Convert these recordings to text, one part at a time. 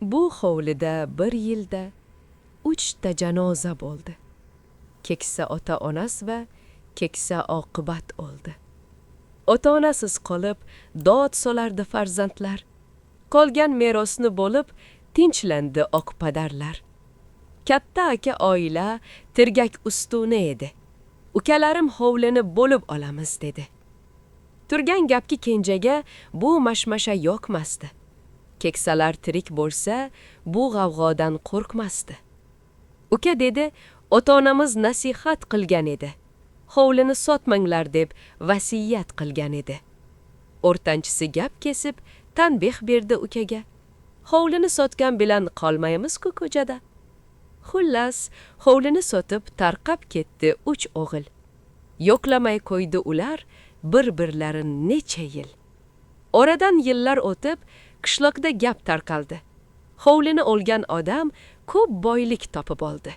Bu hovlida bir yilda 3 ta janoza bo'ldi. Keksa ota-onasi va keksa oqibat oldi. Ota-onasiz qolib, dod solardi farzandlar. Qolgan merosni bo'lib, tinchlandi oqpadarlar. Katta aka oila tirgak ustuni edi. Ukalarim hovlini bo'lib olamiz dedi. Turgan gapki kenjaga bu mashmasha yoqmasdi. Keksalar tirik bo'lsa, bu g'avg'odan qo'rqmasdi. Uka dedi, ota-onamiz nasihat qilgan edi. Hovlini sotmanglar deb vasiyat qilgan edi. O'rtanchisi gap kesib, tanbeh berdi ukaga. Hovlini sotgan bilan qolmaymiz-ku ko'chada. Xullas, hovlini sotib tarqab ketdi 3 o'g'il. Yo'qlamay qo'ydi ular bir-birlarini necha yil. Oradan yillar o'tib, qishloqda gap tarqaldi. Hovlini olgan odam ko'p boylik topib oldi.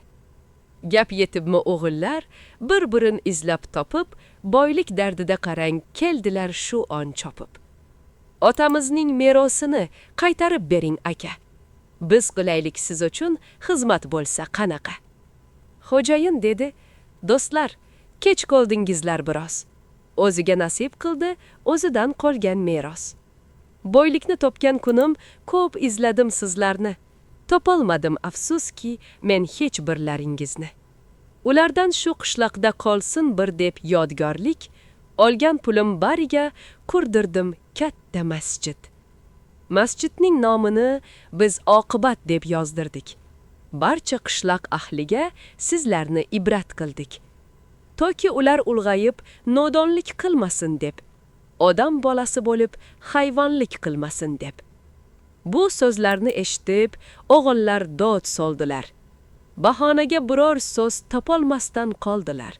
Gap yetibmi o'g'illar bir-birini izlab topib, boylik dardida qarang keldilar shu on chopib. Otamizning merosini qaytarib bering aka. Biz qilaylik siz uchun xizmat bo'lsa qanaqa? Xo'jayin dedi, do'stlar, kech qoldingizlar biroz. O'ziga nasib qildi, o'zidan qolgan meros. Boylikni topgan kunim ko'p izladim sizlarni. Topolmadim afsuski men hech birlaringizni. Ulardan shu qishloqda qolsin bir deb yodgorlik, olgan pulim bariga qurdirdim katta masjid. Masjidning nomini biz oqibat deb yozdirdik. Barcha qishloq ahliga sizlarni ibrat qildik. Toki ular ulg'ayib nodonlik qilmasin deb, odam bolasi bo'lib hayvonlik qilmasin deb. Bu so'zlarni eshitib, o'g'illar dod soldilar. Bahonaga biror so'z topolmasdan qoldilar.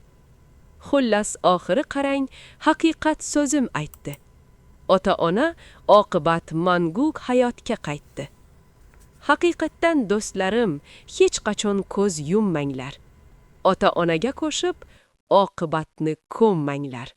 Xullas oxiri qarang, haqiqat so'zim aytdi. Ota-ona oqibat mangu hayotga qaytdi. Haqiqatdan do'stlarim, hech qachon ko'z yummanglar. Ota-onaga qo'shib, oqibatni ko'mmanglar.